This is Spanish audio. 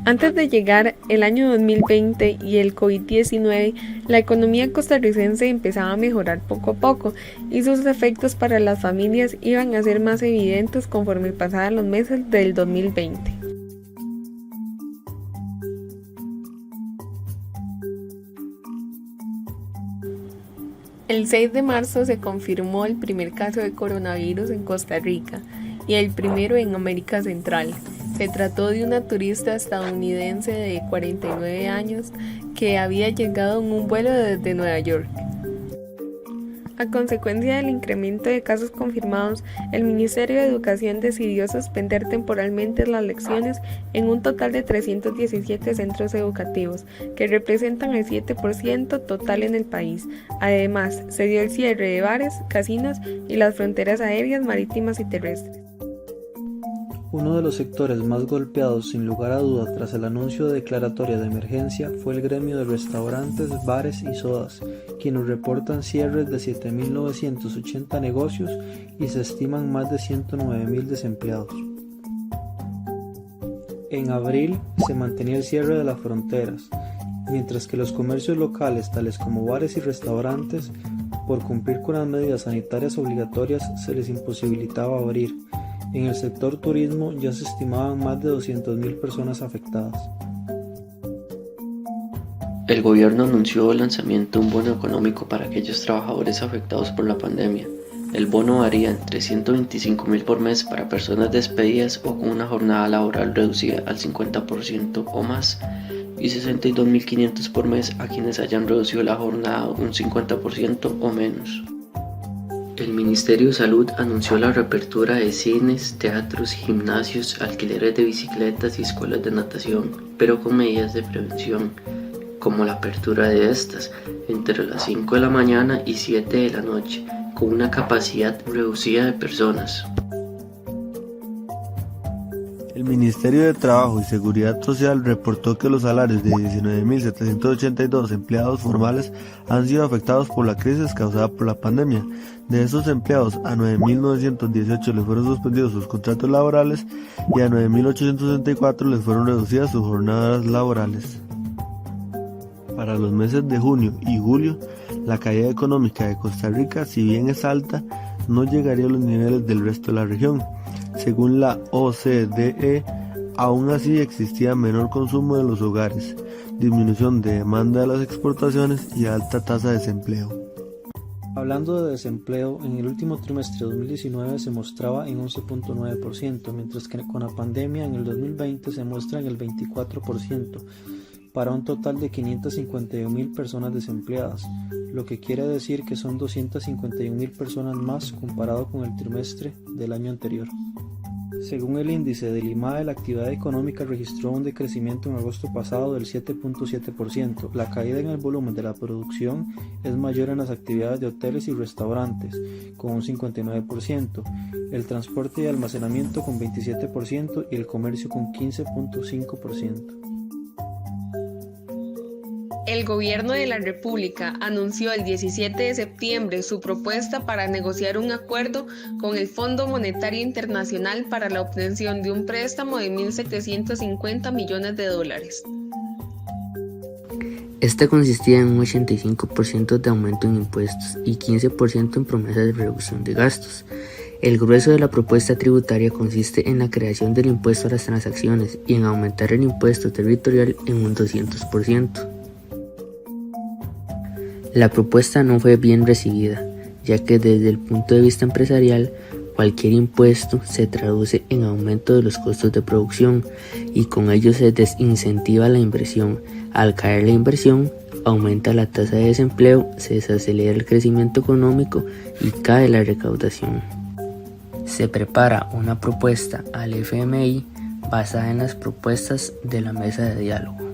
Antes de llegar el año 2020 y el COVID-19, la economía costarricense empezaba a mejorar poco a poco y sus efectos para las familias iban a ser más evidentes conforme pasaban los meses del 2020. El 6 de marzo se confirmó el primer caso de coronavirus en Costa Rica y el primero en América Central. Se trató de una turista estadounidense de 49 años que había llegado en un vuelo desde Nueva York. A consecuencia del incremento de casos confirmados, el Ministerio de Educación decidió suspender temporalmente las lecciones en un total de 317 centros educativos, que representan el 7% total en el país. Además, se dio el cierre de bares, casinos y las fronteras aéreas, marítimas y terrestres. Uno de los sectores más golpeados sin lugar a dudas tras el anuncio de declaratoria de emergencia fue el gremio de restaurantes, bares y sodas, quienes reportan cierres de 7.980 negocios y se estiman más de 109.000 desempleados. En abril se mantenía el cierre de las fronteras, mientras que los comercios locales tales como bares y restaurantes, por cumplir con las medidas sanitarias obligatorias, se les imposibilitaba abrir. En el sector turismo ya se estimaban más de 200.000 personas afectadas. El gobierno anunció el lanzamiento de un bono económico para aquellos trabajadores afectados por la pandemia. El bono varía entre 125.000 por mes para personas despedidas o con una jornada laboral reducida al 50% o más, y 62.500 por mes a quienes hayan reducido la jornada un 50% o menos. El Ministerio de Salud anunció la reapertura de cines, teatros, gimnasios, alquileres de bicicletas y escuelas de natación, pero con medidas de prevención, como la apertura de estas entre las 5 de la mañana y 7 de la noche, con una capacidad reducida de personas. El Ministerio de Trabajo y Seguridad Social reportó que los salarios de 19.782 empleados formales han sido afectados por la crisis causada por la pandemia. De esos empleados, a 9.918 les fueron suspendidos sus contratos laborales y a 9.864 les fueron reducidas sus jornadas laborales. Para los meses de junio y julio, la caída económica de Costa Rica, si bien es alta, no llegaría a los niveles del resto de la región. Según la OCDE, aún así existía menor consumo de los hogares, disminución de demanda de las exportaciones y alta tasa de desempleo. Hablando de desempleo, en el último trimestre de 2019 se mostraba en 11.9%, mientras que con la pandemia en el 2020 se muestra en el 24%, para un total de 551.000 personas desempleadas, lo que quiere decir que son 251.000 personas más comparado con el trimestre del año anterior. Según el índice del IMAE, la actividad económica registró un decrecimiento en agosto pasado del 7.7%. La caída en el volumen de la producción es mayor en las actividades de hoteles y restaurantes, con un 59%, el transporte y almacenamiento con 27% y el comercio con 15.5%. El Gobierno de la República anunció el 17 de septiembre su propuesta para negociar un acuerdo con el Fondo Monetario Internacional para la obtención de un préstamo de $1.750 millones. Este consistía en un 85% de aumento en impuestos y 15% en promesas de reducción de gastos. El grueso de la propuesta tributaria consiste en la creación del impuesto a las transacciones y en aumentar el impuesto territorial en un 200%. La propuesta no fue bien recibida, ya que desde el punto de vista empresarial, cualquier impuesto se traduce en aumento de los costos de producción y con ello se desincentiva la inversión. Al caer la inversión, aumenta la tasa de desempleo, se desacelera el crecimiento económico y cae la recaudación. Se prepara una propuesta al FMI basada en las propuestas de la mesa de diálogo.